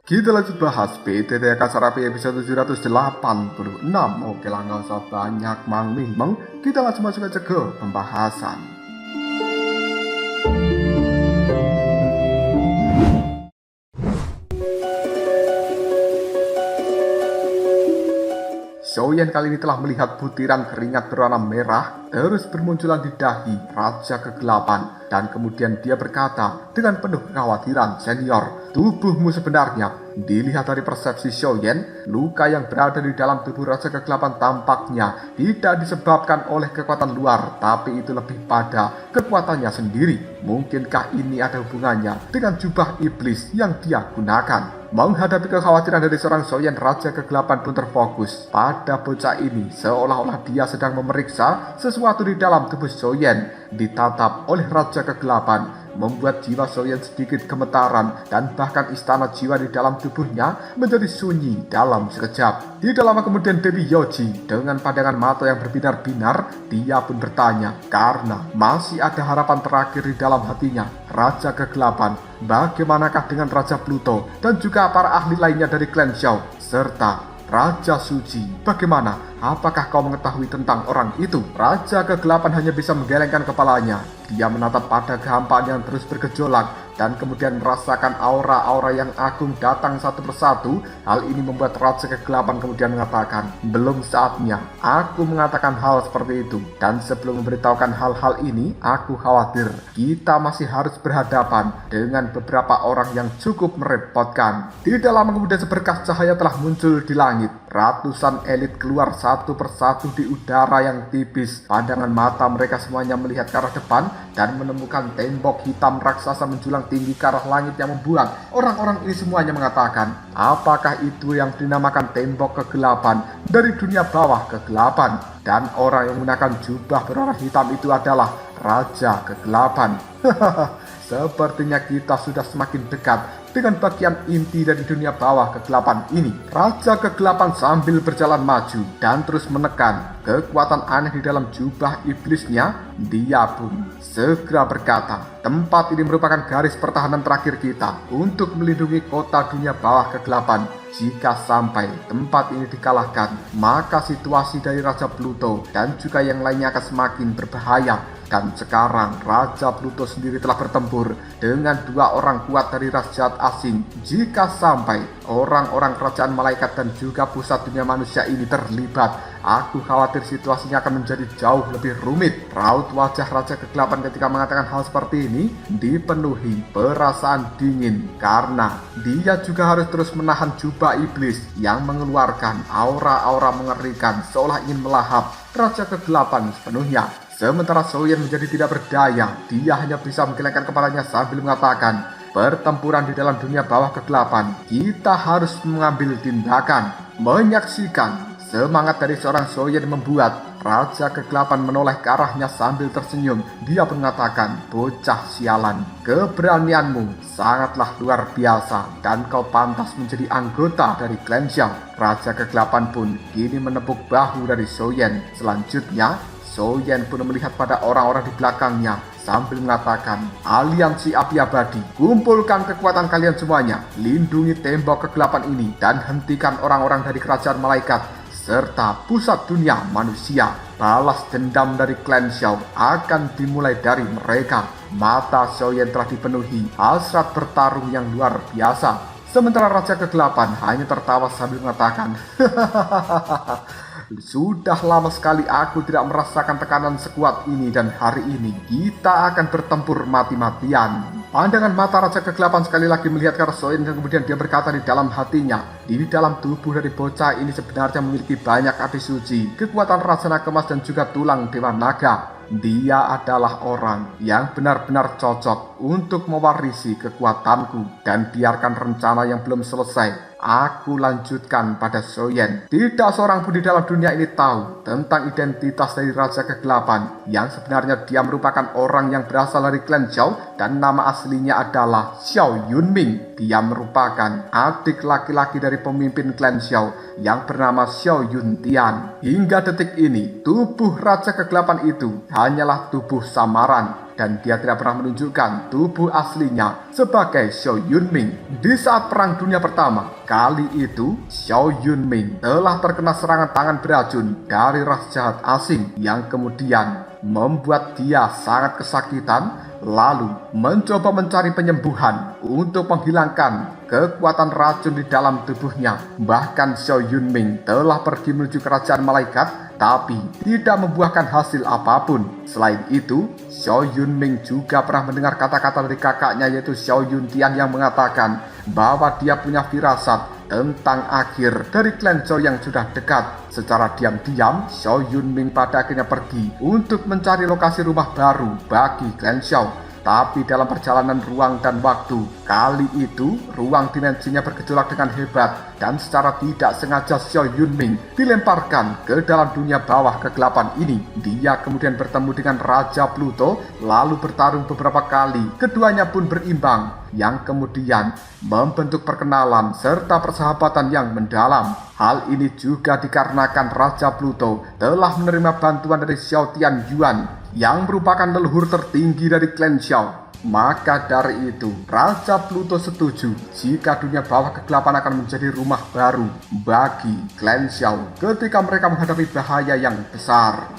Kita lanjut bahas PTT Kasarapi episode 786. Oke lah, nggak usah banyak mang. Kita langsung masuk aja ke pembahasan. Xiaoyan kali ini telah melihat butiran keringat berwarna merah terus bermunculan di dahi Raja Kegelapan, dan kemudian dia berkata dengan penuh kekhawatiran, "Senior, tubuhmu sebenarnya." Dilihat dari persepsi Xiaoyan, luka yang berada di dalam tubuh Raja Kegelapan tampaknya tidak disebabkan oleh kekuatan luar, tapi itu lebih pada kekuatannya sendiri. Mungkinkah ini ada hubungannya dengan jubah iblis yang dia gunakan? Menghadapi kekhawatiran dari seorang Xiaoyan, Raja Kegelapan pun terfokus pada bocah ini, seolah-olah dia sedang memeriksa sesuatu di dalam tubuh Xiaoyan. Ditatap oleh Raja Kegelapan, membuat jiwa Xiaoyan sedikit gemetaran, dan bahkan istana jiwa di dalam tubuhnya menjadi sunyi dalam sekejap. Tidak lama kemudian Dewi Yoji dengan pandangan mata yang berbinar-binar, dia pun bertanya karena masih ada harapan terakhir di dalam hatinya. Raja Kegelapan, bagaimanakah dengan Raja Pluto dan juga para ahli lainnya dari klan Xiao serta Raja Suci? Bagaimana? Apakah kau mengetahui tentang orang itu? Raja Kegelapan hanya bisa menggelengkan kepalanya. Dia menatap pada kehampaan yang terus bergejolak dan kemudian merasakan aura-aura yang agung datang satu persatu. Hal ini membuat Raja Kegelapan kemudian mengatakan, "Belum saatnya aku mengatakan hal seperti itu. Dan sebelum memberitahukan hal-hal ini, aku khawatir kita masih harus berhadapan dengan beberapa orang yang cukup merepotkan." Tidak lama kemudian seberkas cahaya telah muncul di langit. Ratusan elit keluar satu persatu di udara yang tipis. Pandangan mata mereka semuanya melihat ke arah depan dan menemukan tembok hitam raksasa menjulang tinggi ke arah langit yang membuat orang-orang ini semuanya mengatakan, apakah itu yang dinamakan tembok kegelapan dari dunia bawah kegelapan? Dan orang yang menggunakan jubah berwarna hitam itu adalah Raja Kegelapan. Sepertinya kita sudah semakin dekat dengan bagian inti dari dunia bawah kegelapan ini. Raja Kegelapan sambil berjalan maju dan terus menekan kekuatan aneh di dalam jubah iblisnya. Dia pun segera berkata, tempat ini merupakan garis pertahanan terakhir kita untuk melindungi kota dunia bawah kegelapan. Jika sampai tempat ini dikalahkan, maka situasi dari Raja Pluto dan juga yang lainnya akan semakin berbahaya. Dan sekarang Raja Pluto sendiri telah bertempur dengan dua orang kuat dari ras jahat asing. Jika sampai orang-orang kerajaan malaikat dan juga pusat dunia manusia ini terlibat, aku khawatir situasinya akan menjadi jauh lebih rumit. Raut wajah Raja Kegelapan ketika mengatakan hal seperti ini dipenuhi perasaan dingin, karena dia juga harus terus menahan jubah iblis yang mengeluarkan aura-aura mengerikan seolah ingin melahap Raja Kegelapan sepenuhnya. Sementara Xiaoyan menjadi tidak berdaya. Dia hanya bisa menggelengkan kepalanya sambil mengatakan, pertempuran di dalam dunia bawah kegelapan, kita harus mengambil tindakan. Menyaksikan semangat dari seorang Xiaoyan membuat Raja Kegelapan menoleh ke arahnya sambil tersenyum. Dia mengatakan, bocah sialan, keberanianmu sangatlah luar biasa dan kau pantas menjadi anggota dari klan Xiao. Raja Kegelapan pun kini menepuk bahu dari Xiaoyan. Selanjutnya Xiaoyan pun melihat pada orang-orang di belakangnya sambil mengatakan, aliansi api abadi, kumpulkan kekuatan kalian semuanya, lindungi tembok kegelapan ini dan hentikan orang-orang dari kerajaan malaikat serta pusat dunia manusia. Balas dendam dari klan Xiao akan dimulai dari mereka. Mata Xiaoyan telah dipenuhi hasrat bertarung yang luar biasa. Sementara Raja Kegelapan hanya tertawa sambil mengatakan, sudah lama sekali aku tidak merasakan tekanan sekuat ini, dan hari ini kita akan bertempur mati-matian. Pandangan mata Raja Kegelapan sekali lagi melihat ke arah Xiaoyan dan kemudian dia berkata di dalam hatinya, di dalam tubuh dari bocah ini sebenarnya memiliki banyak api suci, kekuatan rasana kemas dan juga tulang dewa naga. Dia adalah orang yang benar-benar cocok untuk mewarisi kekuatanku, dan biarkan rencana yang belum selesai aku lanjutkan pada Xiaoyan. Tidak seorang pun di dalam dunia ini tahu tentang identitas dari Raja Kegelapan, yang sebenarnya dia merupakan orang yang berasal dari klan Xiao dan nama aslinya adalah Xiao Yunming. Dia merupakan adik laki-laki dari pemimpin klan Xiao yang bernama Xiao Yuntian. Hingga detik ini, tubuh Raja Kegelapan itu hanyalah tubuh samaran dan dia tidak pernah menunjukkan tubuh aslinya sebagai Xiao Yunming. Di saat Perang Dunia Pertama, kali itu Xiao Yunming telah terkena serangan tangan beracun dari ras jahat asing yang kemudian membuat dia sangat kesakitan, lalu mencoba mencari penyembuhan untuk menghilangkan kekuatan racun di dalam tubuhnya. Bahkan Xiao Yunming telah pergi menuju kerajaan malaikat, tapi tidak membuahkan hasil apapun. Selain itu, Xiao Yunming juga pernah mendengar kata-kata dari kakaknya yaitu Xiao Yuntian yang mengatakan bahwa dia punya firasat tentang akhir dari klan Zhou yang sudah dekat. Secara diam-diam, Xiao Yunming pada akhirnya pergi untuk mencari lokasi rumah baru bagi klan Zhou. Tapi dalam perjalanan ruang dan waktu, kali itu ruang dimensinya bergejolak dengan hebat dan secara tidak sengaja Xiao Yunming dilemparkan ke dalam dunia bawah kegelapan ini. Dia kemudian bertemu dengan Raja Pluto, lalu bertarung beberapa kali. Keduanya pun berimbang, yang kemudian membentuk perkenalan serta persahabatan yang mendalam. Hal ini juga dikarenakan Raja Pluto telah menerima bantuan dari Xiao Tianyuan yang merupakan leluhur tertinggi dari klan Zhou. Maka dari itu, Raja Pluto setuju jika dunia bawah kegelapan akan menjadi rumah baru bagi klan Zhou ketika mereka menghadapi bahaya yang besar.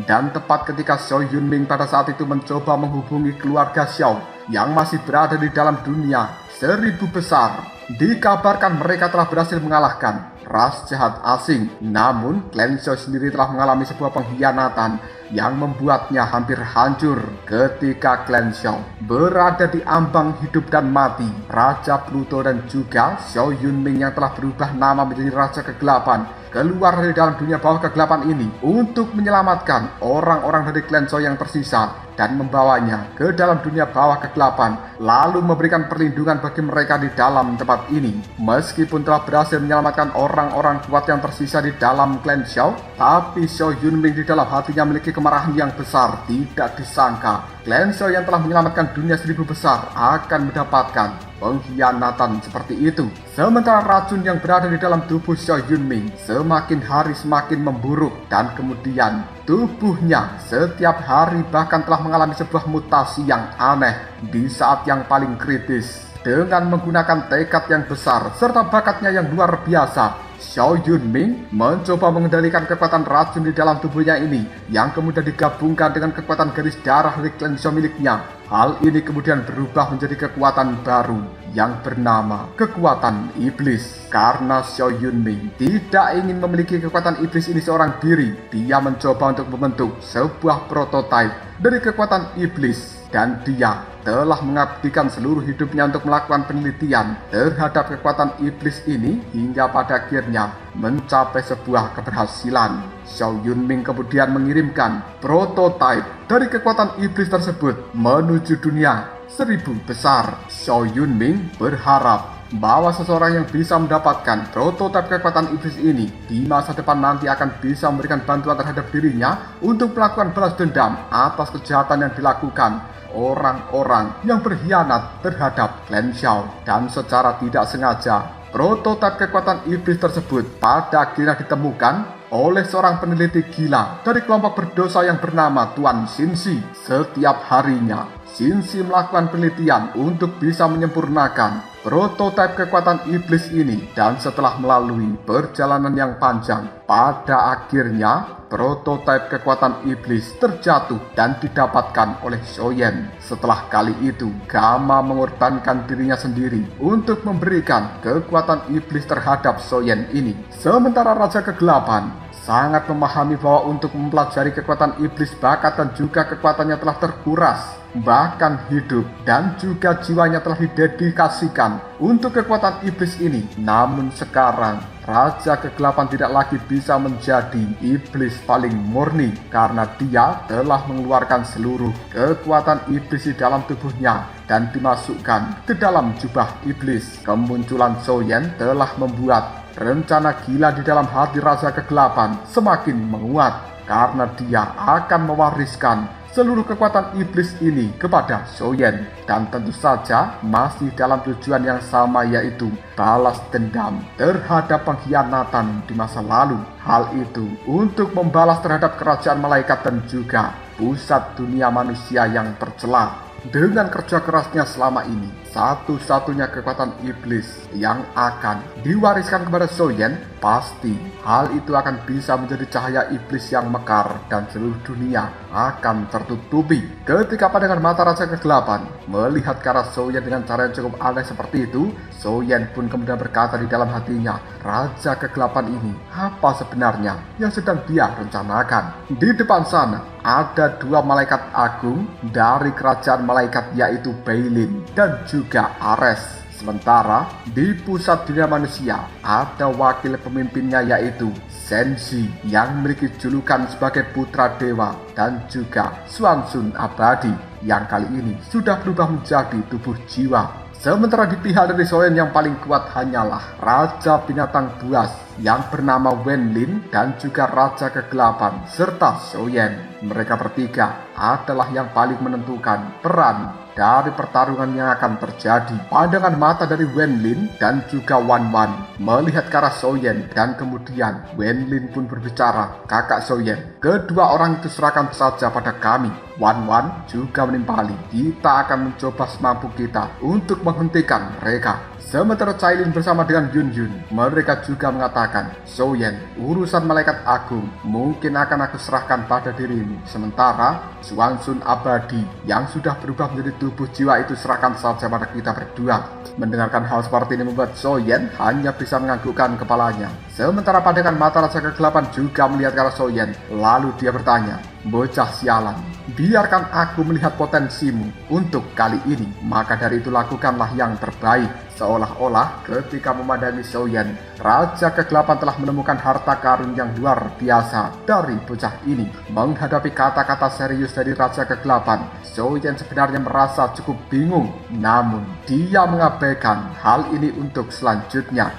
Dan tepat ketika Xiao Yunming pada saat itu mencoba menghubungi keluarga Xiao yang masih berada di dalam dunia 1000 besar, dikabarkan mereka telah berhasil mengalahkan ras jahat asing. Namun klan Xiao sendiri telah mengalami sebuah pengkhianatan yang membuatnya hampir hancur ketika klan Xiao berada di ambang hidup dan mati. Raja Pluto dan juga Xiao Yunming yang telah berubah nama menjadi Raja Kegelapan keluar dari dalam dunia bawah kegelapan ini untuk menyelamatkan orang-orang dari klan Zhou yang tersisa dan membawanya ke dalam dunia bawah kegelapan, lalu memberikan perlindungan bagi mereka di dalam tempat ini. Meskipun telah berhasil menyelamatkan orang-orang kuat yang tersisa di dalam klan Zhou, tapi Xiao Yunming di dalam hatinya memiliki kemarahan yang besar. Tidak disangka klan Zhou yang telah menyelamatkan dunia 1000 besar akan mendapatkan pengkhianatan seperti itu. Sementara racun yang berada di dalam tubuh Xiao Yunming semakin hari semakin memburuk dan kemudian tubuhnya setiap hari bahkan telah mengalami sebuah mutasi yang aneh di saat yang paling kritis. Dengan menggunakan tekad yang besar serta bakatnya yang luar biasa, Xiao Yunming mencoba mengendalikan kekuatan racun di dalam tubuhnya ini yang kemudian digabungkan dengan kekuatan garis darah dari klan Zhou miliknya. Hal ini kemudian berubah menjadi kekuatan baru yang bernama kekuatan iblis. Karena Xiao Yunming tidak ingin memiliki kekuatan iblis ini seorang diri, dia mencoba untuk membentuk sebuah prototipe dari kekuatan iblis. Dan dia telah mengabdikan seluruh hidupnya untuk melakukan penelitian terhadap kekuatan iblis ini hingga pada akhirnya mencapai sebuah keberhasilan. Xiao Yunming kemudian mengirimkan prototipe dari kekuatan iblis tersebut menuju dunia 1000 besar. Xiao Yunming berharap bahwa seseorang yang bisa mendapatkan prototipe kekuatan iblis ini di masa depan nanti akan bisa memberikan bantuan terhadap dirinya untuk melakukan balas dendam atas kejahatan yang dilakukan orang-orang yang berkhianat terhadap klan Zhou. Dan secara tidak sengaja, prototipe kekuatan iblis tersebut pada akhirnya ditemukan oleh seorang peneliti gila dari kelompok berdosa yang bernama Tuan Xinxi. Setiap harinya, Xinxi melakukan penelitian untuk bisa menyempurnakan prototipe kekuatan iblis ini. Dan setelah melalui perjalanan yang panjang, pada akhirnya prototipe kekuatan iblis terjatuh dan didapatkan oleh Xiaoyan. Setelah kali itu, Gama mengorbankan dirinya sendiri untuk memberikan kekuatan iblis terhadap Xiaoyan ini. Sementara Raja Kegelapan sangat memahami bahwa untuk mempelajari kekuatan iblis, bakat dan juga kekuatannya telah terkuras, bahkan hidup dan juga jiwanya telah didedikasikan untuk kekuatan iblis ini. Namun sekarang Raja Kegelapan tidak lagi bisa menjadi iblis paling murni karena dia telah mengeluarkan seluruh kekuatan iblis di dalam tubuhnya dan dimasukkan ke dalam jubah iblis. Kemunculan Xiaoyan telah membuat rencana gila di dalam hati Raja Kegelapan semakin menguat karena dia akan mewariskan seluruh kekuatan iblis ini kepada Soyen, dan tentu saja masih dalam tujuan yang sama, yaitu balas dendam terhadap pengkhianatan di masa lalu. Hal itu untuk membalas terhadap kerajaan malaikat dan juga pusat dunia manusia yang tercela. Dengan kerja kerasnya selama ini, satu-satunya kekuatan iblis yang akan diwariskan kepada Soyen, pasti hal itu akan bisa menjadi cahaya iblis yang mekar dan seluruh dunia akan tertutupi. Ketika pandangan mata Raja Kegelapan melihat ke arah Soyen dengan cara yang cukup aneh seperti itu, Soyen pun kemudian berkata di dalam hatinya, Raja Kegelapan ini apa sebenarnya yang sedang dia rencanakan? Di depan sana ada dua malaikat agung dari kerajaan malaikat, yaitu Beilin dan juga Ares. Sementara di pusat dunia manusia ada wakil pemimpinnya, yaitu Senshi, yang memiliki julukan sebagai putra dewa, dan juga Swansun abadi yang kali ini sudah berubah menjadi tubuh jiwa. Sementara di pihak dari Soyen yang paling kuat hanyalah Raja Binatang Buas yang bernama Wenlin dan juga Raja Kegelapan serta Soyen. Mereka bertiga adalah yang paling menentukan peran dari pertarungan yang akan terjadi. Pandangan mata dari Wenlin dan juga Wan Wan melihat ke arah Soyen, dan kemudian Wenlin pun berbicara, Kakak Soyen, kedua orang itu serahkan saja pada kami. Wan Wan juga menimpali, kita akan mencoba semampu kita untuk menghentikan mereka. Sementara Cailin bersama dengan Yun Yun, mereka juga mengatakan, Soyen, urusan malaikat agung mungkin akan aku serahkan pada dirimu. Sementara Swansun abadi yang sudah berubah menjadi tubuh jiwa itu serahkan saja pada kita berdua. Mendengarkan hal seperti ini membuat Soyen hanya bisa menganggukkan kepalanya. Sementara pandangan mata Raja Kegelapan juga melihat ke arah Soyen, lalu dia bertanya, bocah sialan, biarkan aku melihat potensimu untuk kali ini, maka dari itu lakukanlah yang terbaik. Seolah-olah ketika memandangi Soyen, Raja Kegelapan telah menemukan harta karun yang luar biasa dari bocah ini. Menghadapi kata-kata serius dari Raja Kegelapan, Soyen sebenarnya merasa cukup bingung, namun dia mengabaikan hal ini untuk selanjutnya.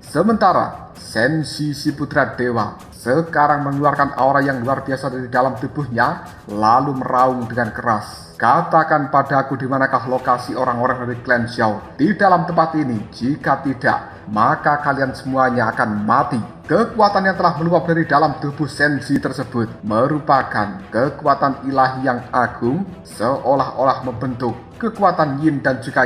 Sementara Senshi si putra dewa sekarang mengeluarkan aura yang luar biasa dari dalam tubuhnya, lalu meraung dengan keras. Katakan padaku di manakah lokasi orang-orang dari klan Xiao di dalam tempat ini. Jika tidak, maka kalian semuanya akan mati. Kekuatan yang telah meluap dari dalam tubuh Senshi tersebut merupakan kekuatan ilahi yang agung, seolah-olah membentuk kekuatan yin dan juga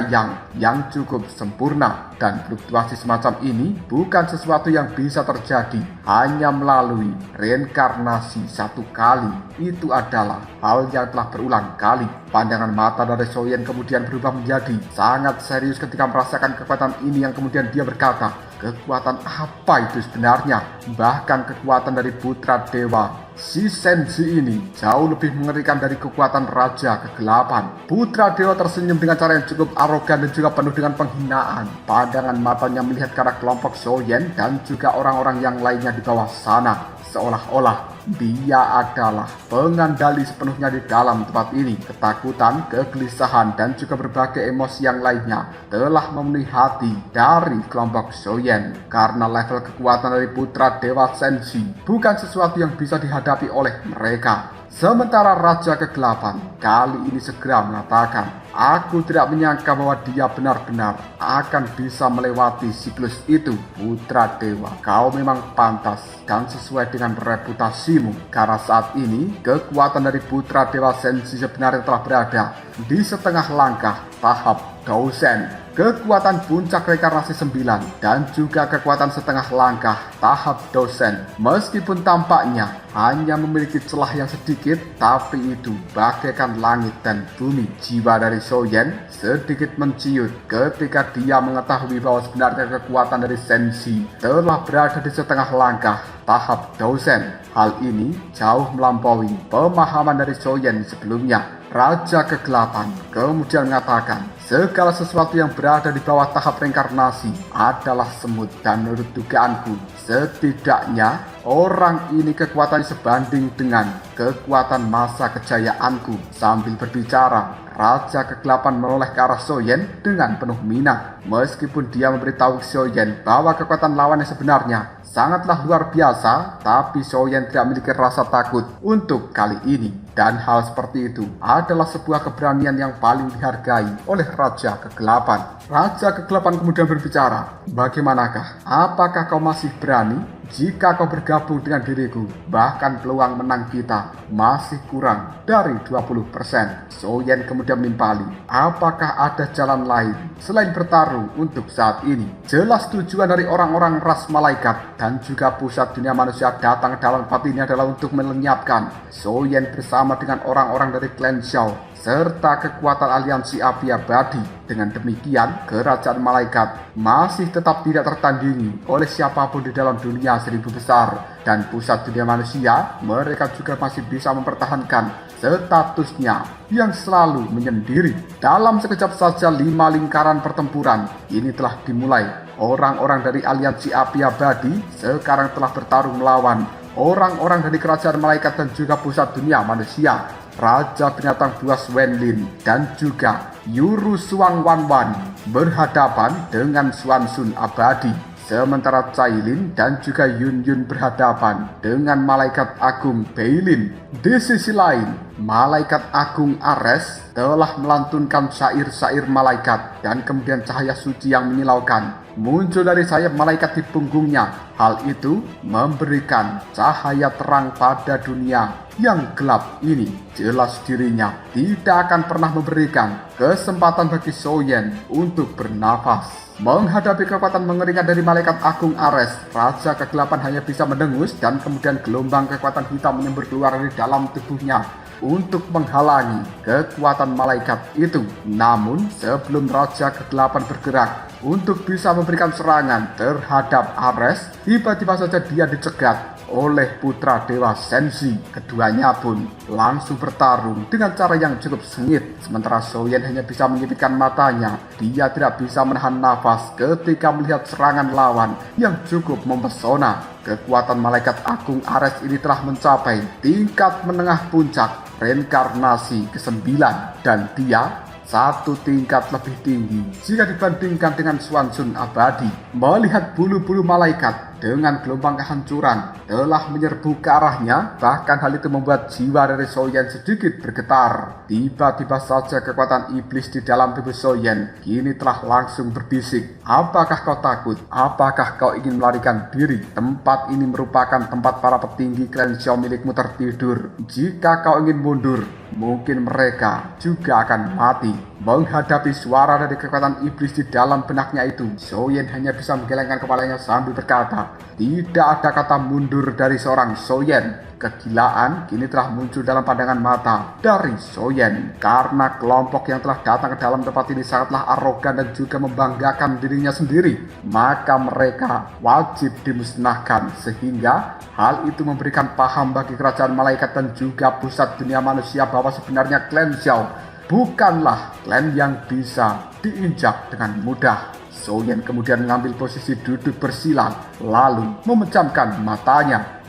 yang cukup sempurna. Dan fluktuasi semacam ini bukan sesuatu yang bisa terjadi hanya melalui reinkarnasi satu kali. Itu adalah hal yang telah berulang kali. Pandangan mata dari Soyen kemudian berubah menjadi sangat serius ketika merasakan kekuatan ini, yang kemudian dia berkata, kekuatan apa itu sebenarnya? Bahkan kekuatan dari putra dewa si Senshi ini jauh lebih mengerikan dari kekuatan Raja Kegelapan. Putra dewa tersenyum dengan cara yang cukup arogan dan juga penuh dengan penghinaan. Pandangan matanya melihat ke arah kelompok Soyen dan juga orang-orang yang lainnya di bawah sana. Seolah-olah dia adalah pengendali sepenuhnya di dalam tempat ini. Ketakutan, kegelisahan, dan juga berbagai emosi yang lainnya telah memenuhi hati dari kelompok Soyen. Karena level kekuatan dari putra dewa Senshi bukan sesuatu yang bisa dihadapi oleh mereka. Sementara Raja Kegelapan kali ini segera mengatakan, aku tidak menyangka bahwa dia benar-benar akan bisa melewati siklus itu. Putra dewa, kau memang pantas dan sesuai dengan reputasimu. Karena saat ini kekuatan dari putra dewa Senshi sebenarnya telah berada di setengah langkah tahap Dosen. Kekuatan puncak reinkarnasi 9 dan juga kekuatan setengah langkah tahap Dosen. Meskipun tampaknya hanya memiliki celah yang sedikit, tapi itu bagaikan langit dan bumi. Jiwa dari Soyen sedikit menciut ketika dia mengetahui bahwa sebenarnya kekuatan dari Senshi telah berada di setengah langkah tahap Dosen. Hal ini jauh melampaui pemahaman dari Soyen sebelumnya. Raja Kegelapan kemudian mengatakan, segala sesuatu yang berada di bawah tahap reinkarnasi adalah semut, dan menurut dugaanku, setidaknya orang ini kekuatannya sebanding dengan kekuatan masa kejayaanku. Sambil berbicara, Raja Kegelapan menoleh ke arah Soyen dengan penuh minat. Meskipun dia memberitahu Soyen bahwa kekuatan lawannya sebenarnya sangatlah luar biasa, tapi Soyen tidak memiliki rasa takut untuk kali ini. Dan hal seperti itu adalah sebuah keberanian yang paling dihargai oleh Raja Kegelapan. Raja Kegelapan kemudian berbicara, bagaimanakah? Apakah kau masih berani? Jika kau bergabung dengan diriku, bahkan peluang menang kita masih kurang dari 20%. Soyen kemudian menimpali, apakah ada jalan lain selain bertarung untuk saat ini? Jelas tujuan dari orang-orang ras malaikat dan juga pusat dunia manusia datang dalam tempat ini adalah untuk melenyapkan Soyen bersama dengan orang-orang dari klan Xiao serta kekuatan aliansi api abadi. Dengan demikian, kerajaan malaikat masih tetap tidak tertandingi oleh siapapun di dalam dunia seribu besar, dan pusat dunia manusia mereka juga masih bisa mempertahankan statusnya yang selalu menyendiri. Dalam sekejap saja 5 lingkaran pertempuran ini telah dimulai. Orang-orang dari aliansi api abadi sekarang telah bertarung melawan orang-orang dari kerajaan malaikat dan juga pusat dunia manusia. Raja binatang buas Wenlin dan juga Yuru Suang Wanwan berhadapan dengan Xuan Sun abadi. Sementara Cailin dan juga Yun Yun berhadapan dengan Malaikat Agung Beilin. Di sisi lain, Malaikat Agung Ares telah melantunkan syair-syair malaikat, dan kemudian cahaya suci yang menyilaukan muncul dari sayap malaikat di punggungnya. Hal itu memberikan cahaya terang pada dunia yang gelap ini. Jelas dirinya tidak akan pernah memberikan kesempatan bagi Soyen untuk bernafas. Menghadapi kekuatan mengerikan dari Malaikat Agung Ares, Raja Kegelapan hanya bisa mendengus, dan kemudian gelombang kekuatan hitam menyembur keluar dari dalam tubuhnya untuk menghalangi kekuatan malaikat itu. Namun sebelum Raja Kegelapan bergerak untuk bisa memberikan serangan terhadap Ares, tiba-tiba saja dia dicegat oleh putra Dewa Senshi. Keduanya pun langsung bertarung dengan cara yang cukup sengit. Sementara Soyen hanya bisa menyipitkan matanya. Dia tidak bisa menahan nafas ketika melihat serangan lawan yang cukup mempesona. Kekuatan Malaikat Agung Ares ini telah mencapai tingkat menengah puncak reinkarnasi ke-9, dan dia satu tingkat lebih tinggi jika dibandingkan dengan Xuan Sun abadi. Melihat bulu-bulu malaikat dengan gelombang kehancuran telah menyerbu ke arahnya, bahkan hal itu membuat jiwa dari Soyen sedikit bergetar. Tiba-tiba saja kekuatan iblis di dalam tubuh Soyen kini telah langsung berbisik, apakah kau takut? Apakah kau ingin melarikan diri? Tempat ini merupakan tempat para petinggi klan Xiao milikmu tertidur. Jika kau ingin mundur, mungkin mereka juga akan mati. Menghadapi suara dari kekuatan iblis di dalam benaknya itu, Soyen hanya bisa menggelengkan kepalanya sambil berkata, tidak ada kata mundur dari seorang Soyen. Kegilaan kini telah muncul dalam pandangan mata dari Soyen, karena kelompok yang telah datang ke dalam tempat ini sangatlah arogan dan juga membanggakan dirinya sendiri. Maka mereka wajib dimusnahkan, sehingga hal itu memberikan paham bagi kerajaan malaikat dan juga pusat dunia manusia bahwa sebenarnya klan Xiao bukanlah klan yang bisa diinjak dengan mudah. Soyen kemudian mengambil posisi duduk bersila, lalu memejamkan matanya.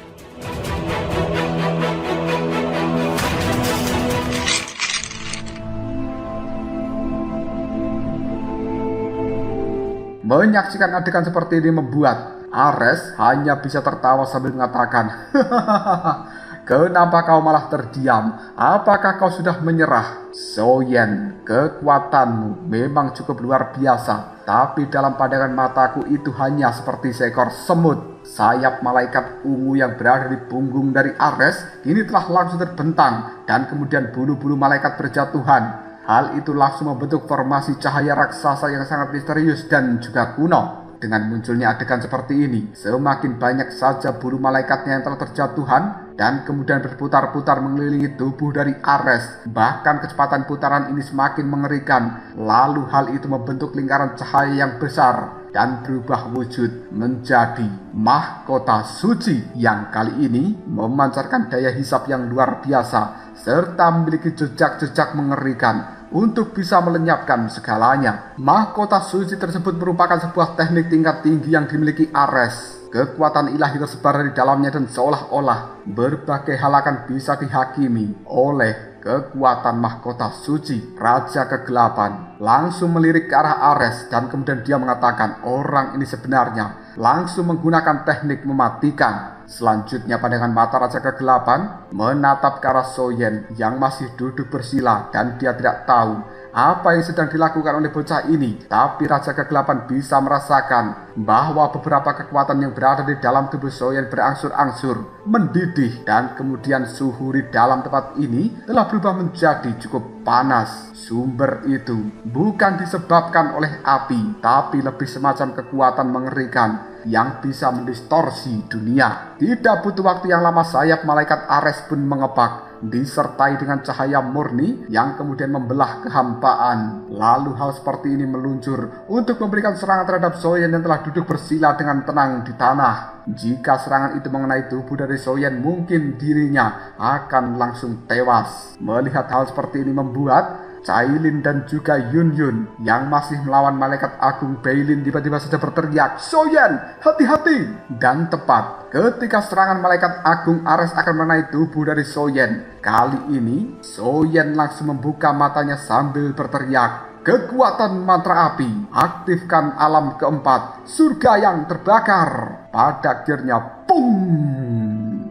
Menyaksikan adegan seperti ini membuat Ares hanya bisa tertawa sambil mengatakan, kenapa kau malah terdiam? Apakah kau sudah menyerah? Soyen, kekuatanmu memang cukup luar biasa, tapi dalam pandangan mataku itu hanya seperti seekor semut. Sayap malaikat ungu yang berada di punggung dari Ares kini telah langsung terbentang, dan kemudian bulu-bulu malaikat berjatuhan. Hal itu langsung membentuk formasi cahaya raksasa yang sangat misterius dan juga kuno. Dengan munculnya adegan seperti ini, semakin banyak saja bulu malaikatnya yang telah terjatuhan dan kemudian berputar-putar mengelilingi tubuh dari Ares. Bahkan kecepatan putaran ini semakin mengerikan. Lalu hal itu membentuk lingkaran cahaya yang besar dan berubah wujud menjadi mahkota suci yang kali ini memancarkan daya hisap yang luar biasa serta memiliki jejak-jejak mengerikan untuk bisa melenyapkan segalanya. Mahkota suci tersebut merupakan sebuah teknik tingkat tinggi yang dimiliki Ares. Kekuatan ilahi tersebar di dalamnya dan seolah-olah berbagai hal akan bisa dihakimi oleh kekuatan mahkota suci. Raja Kegelapan langsung melirik ke arah Ares dan kemudian dia mengatakan orang ini sebenarnya langsung menggunakan teknik mematikan. Selanjutnya pandangan mata Raja Kegelapan menatap ke arah Soyen yang masih duduk bersila dan dia tidak tahu apa yang sedang dilakukan oleh bocah ini. Tapi Raja Kegelapan bisa merasakan bahwa beberapa kekuatan yang berada di dalam tubuh Soyen berangsur-angsur mendidih dan kemudian suhu di dalam tempat ini telah berubah menjadi cukup panas. Sumber itu bukan disebabkan oleh api, tapi lebih semacam kekuatan mengerikan yang bisa mendistorsi dunia. Tidak butuh waktu yang lama sayap malaikat Ares pun mengepak, disertai dengan cahaya murni yang kemudian membelah kehampaan. Lalu hal seperti ini meluncur untuk memberikan serangan terhadap Soyen yang telah duduk bersila dengan tenang di tanah. Jika serangan itu mengenai tubuh dari Soyen, mungkin dirinya akan langsung tewas. Melihat hal seperti ini membuat Cailin dan juga Yun Yun yang masih melawan malaikat agung Beilin tiba-tiba saja berteriak, "Soyen, hati-hati!" Dan tepat ketika serangan malaikat agung Ares akan mengenai tubuh dari Soyen, kali ini Soyen langsung membuka matanya sambil berteriak, "Kekuatan mantra api, aktifkan alam keempat, surga yang terbakar." Pada akhirnya, pung!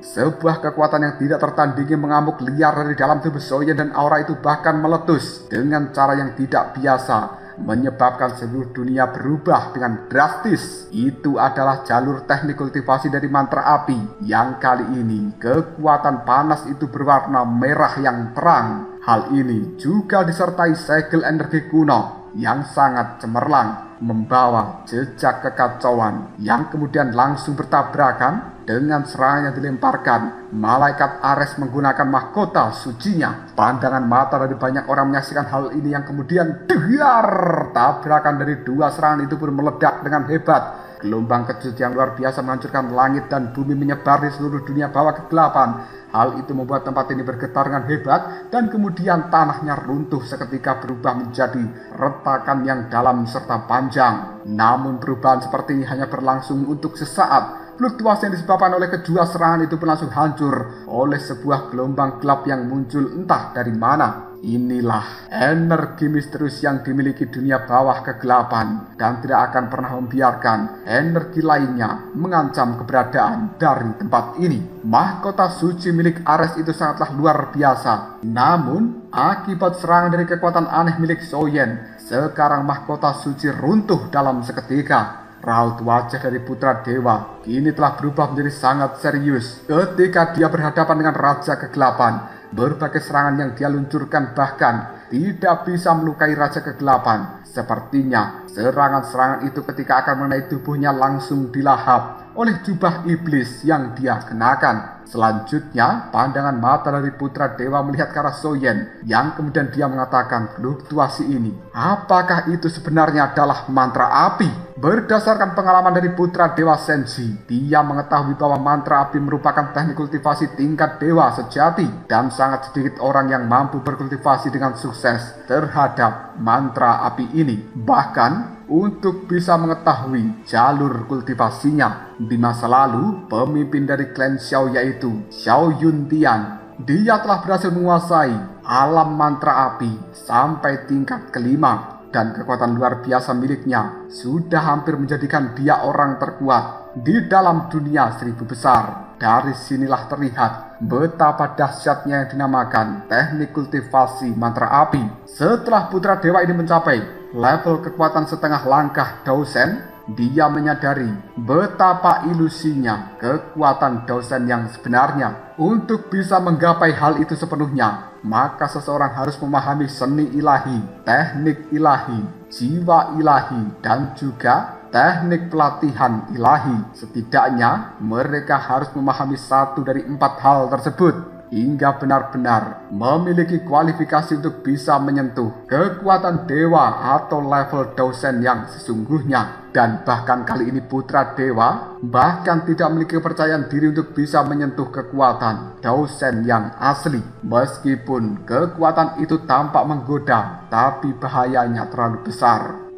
Sebuah kekuatan yang tidak tertandingi mengamuk liar dari dalam tubuh Soyen dan aura itu bahkan meletus dengan cara yang tidak biasa, menyebabkan seluruh dunia berubah dengan drastis. Itu adalah jalur teknik kultivasi dari mantra api yang kali ini kekuatan panas itu berwarna merah yang terang. Hal ini juga disertai segel energi kuno yang sangat cemerlang, membawa jejak kekacauan yang kemudian langsung bertabrakan dengan serangan yang dilemparkan malaikat Ares menggunakan mahkota sucinya. Pandangan mata dari banyak orang menyaksikan hal ini yang kemudian dehar. Tabrakan dari dua serangan itu pun meledak dengan hebat. Gelombang kejut yang luar biasa menghancurkan langit dan bumi, menyebar di seluruh dunia bawah kegelapan. Hal itu membuat tempat ini bergetar dengan hebat dan kemudian tanahnya runtuh seketika berubah menjadi retakan yang dalam serta panjang. Namun perubahan seperti ini hanya berlangsung untuk sesaat. Fluktuasi yang disebabkan oleh kedua serangan itu pun langsung hancur oleh sebuah gelombang gelap yang muncul entah dari mana. Inilah energi misterius yang dimiliki dunia bawah kegelapan dan tidak akan pernah membiarkan energi lainnya mengancam keberadaan dari tempat ini. Mahkota suci milik Ares itu sangatlah luar biasa. Namun, akibat serangan dari kekuatan aneh milik Soyen, sekarang mahkota suci runtuh dalam seketika. Raut wajah dari putra dewa kini telah berubah menjadi sangat serius ketika dia berhadapan dengan Raja Kegelapan. Berbagai serangan yang dia luncurkan bahkan tidak bisa melukai Raja Kegelapan. Sepertinya serangan-serangan itu ketika akan mengenai tubuhnya langsung dilahap oleh jubah iblis yang dia kenakan. Selanjutnya, pandangan mata dari putra dewa melihat ke arah Soyen yang kemudian dia mengatakan, fluktuasi ini, apakah itu sebenarnya adalah mantra api? Berdasarkan pengalaman dari putra dewa Senji, dia mengetahui bahwa mantra api merupakan teknik kultivasi tingkat dewa sejati dan sangat sedikit orang yang mampu berkultivasi dengan sukses terhadap mantra api ini. Bahkan untuk bisa mengetahui jalur kultivasinya, di masa lalu pemimpin dari klan Xiao yaitu Xiao Yuntian, dia telah berhasil menguasai alam mantra api sampai tingkat kelima dan kekuatan luar biasa miliknya sudah hampir menjadikan dia orang terkuat di dalam dunia 1000 besar. Dari sinilah terlihat betapa dahsyatnya yang dinamakan teknik kultivasi mantra api. Setelah putra dewa ini mencapai level kekuatan setengah langkah Dousen, dia menyadari betapa ilusinya kekuatan Dousen yang sebenarnya. Untuk bisa menggapai hal itu sepenuhnya, maka seseorang harus memahami seni ilahi, teknik ilahi, jiwa ilahi, dan juga teknik pelatihan ilahi. Setidaknya mereka harus memahami satu dari 4 hal tersebut. hingga benar-benar memiliki kualifikasi untuk bisa menyentuh kekuatan dewa atau level dosen yang sesungguhnya. Dan bahkan kali ini putra dewa bahkan tidak memiliki kepercayaan diri untuk bisa menyentuh kekuatan dosen yang asli. Meskipun kekuatan itu tampak menggoda, tapi bahayanya terlalu besar.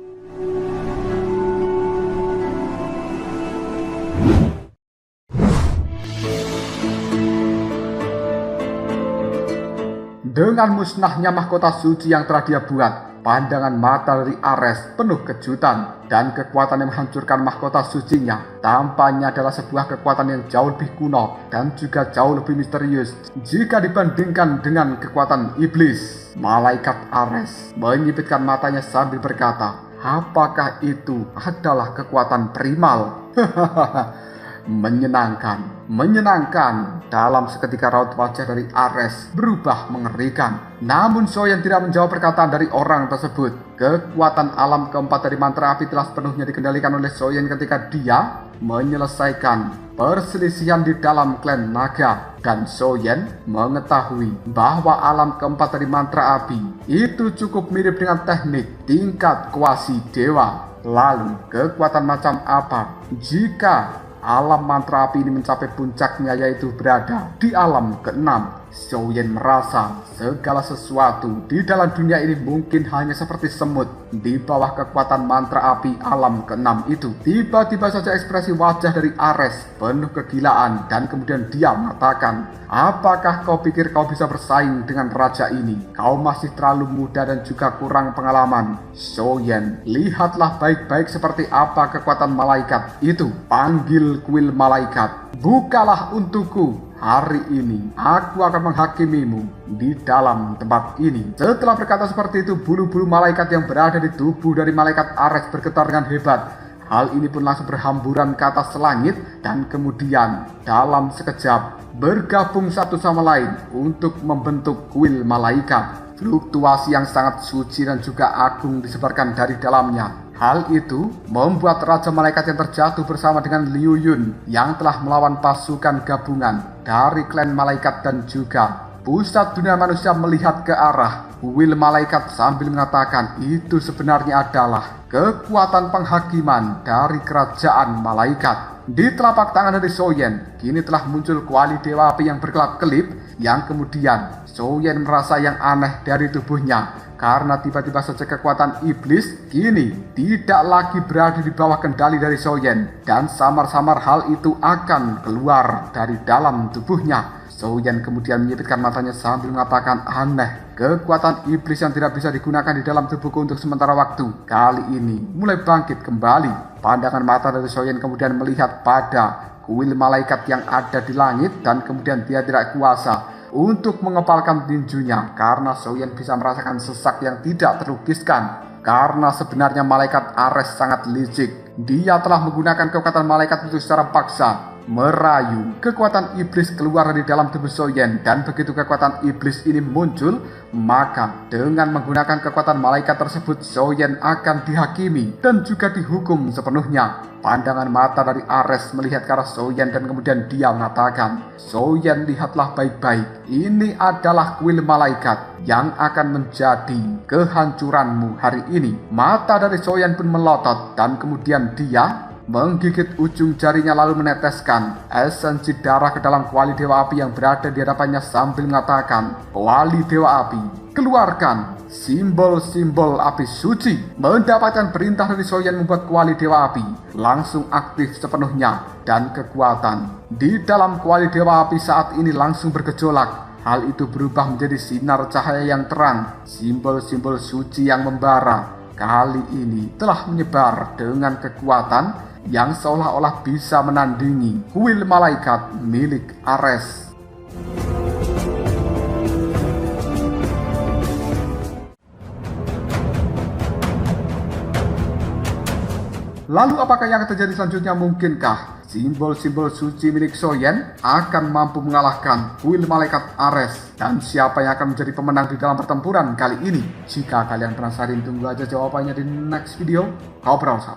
Dengan musnahnya mahkota suci yang telah dia buat, pandangan mata dari Ares penuh kejutan, dan kekuatan yang menghancurkan mahkota sucinya tampaknya adalah sebuah kekuatan yang jauh lebih kuno dan juga jauh lebih misterius jika dibandingkan dengan kekuatan iblis. Malaikat Ares menyipitkan matanya sambil berkata, apakah itu adalah kekuatan primal? Menyenangkan. Dalam seketika raut wajah dari Ares berubah mengerikan. Namun Soyen tidak menjawab perkataan dari orang tersebut. Kekuatan alam keempat dari mantra api telah sepenuhnya dikendalikan oleh Soyen ketika dia menyelesaikan perselisihan di dalam klan naga. Dan Soyen mengetahui bahwa alam keempat dari mantra api itu cukup mirip dengan teknik tingkat kuasi dewa. Lalu kekuatan macam apa jika alam mantra api ini mencapai puncaknya, yaitu berada di alam ke-6? Soyen merasa segala sesuatu di dalam dunia ini mungkin hanya seperti semut di bawah kekuatan mantra api alam ke-6 itu. Tiba-tiba saja ekspresi wajah dari Ares penuh kegilaan dan kemudian dia mengatakan, apakah kau pikir kau bisa bersaing dengan raja ini? Kau masih terlalu muda dan juga kurang pengalaman. Soyen, lihatlah baik-baik seperti apa kekuatan malaikat itu. Panggil kuil malaikat. Bukalah untukku. Hari ini aku akan menghakimimu di dalam tempat ini. Setelah berkata seperti itu, bulu-bulu malaikat yang berada di tubuh dari malaikat Ares bergetar dengan hebat. Hal ini pun langsung berhamburan ke atas langit dan kemudian dalam sekejap bergabung satu sama lain untuk membentuk kuil malaikat. Fluktuasi yang sangat suci dan juga agung disebarkan dari dalamnya. Hal itu membuat Raja Malaikat yang terjatuh bersama dengan Liu Yun yang telah melawan pasukan gabungan dari klan malaikat dan juga pusat dunia manusia melihat ke arah kuil malaikat sambil mengatakan itu sebenarnya adalah kekuatan penghakiman dari kerajaan malaikat. Di telapak tangan dari Soyen kini telah muncul kuali dewa api yang berkelap-kelip, yang kemudian Soyen merasa yang aneh dari tubuhnya karena tiba-tiba saja kekuatan iblis kini tidak lagi berada di bawah kendali dari Soyen, dan samar-samar hal itu akan keluar dari dalam tubuhnya. Soyen kemudian menyipitkan matanya sambil mengatakan, aneh, kekuatan iblis yang tidak bisa digunakan di dalam tubuhku untuk sementara waktu kali ini mulai bangkit kembali. Pandangan mata dari Soyen kemudian melihat pada kuil malaikat yang ada di langit, dan kemudian dia tidak kuasa untuk mengepalkan tinjunya karena Soyen bisa merasakan sesak yang tidak terlukiskan. Karena sebenarnya malaikat Ares sangat licik. Dia telah menggunakan kekuatan malaikat itu secara paksa, merayu kekuatan iblis keluar dari dalam tubuh Soyen. Dan begitu kekuatan iblis ini muncul, maka dengan menggunakan kekuatan malaikat tersebut Soyen akan dihakimi dan juga dihukum sepenuhnya. Pandangan mata dari Ares melihat ke arah Soyen dan kemudian dia mengatakan, Soyen, lihatlah baik-baik, ini adalah kuil malaikat yang akan menjadi kehancuranmu hari ini. Mata dari Soyen pun melotot dan kemudian dia menggigit ujung jarinya lalu meneteskan esensi darah ke dalam kuali dewa api yang berada di hadapannya sambil mengatakan, kuali dewa api, keluarkan simbol-simbol api suci. Mendapatkan perintah dari Soyen membuat kuali dewa api langsung aktif sepenuhnya, dan kekuatan di dalam kuali dewa api saat ini langsung bergejolak. Hal itu berubah menjadi sinar cahaya yang terang. Simbol-simbol suci yang membara kali ini telah menyebar dengan kekuatan yang seolah-olah bisa menandingi kuil malaikat milik Ares. Lalu apakah yang terjadi selanjutnya? Mungkinkah simbol-simbol suci milik Soyen akan mampu mengalahkan kuil malaikat Ares? Dan siapa yang akan menjadi pemenang di dalam pertempuran kali ini? Jika kalian penasaran, tunggu aja jawabannya di next video. Kau berawal.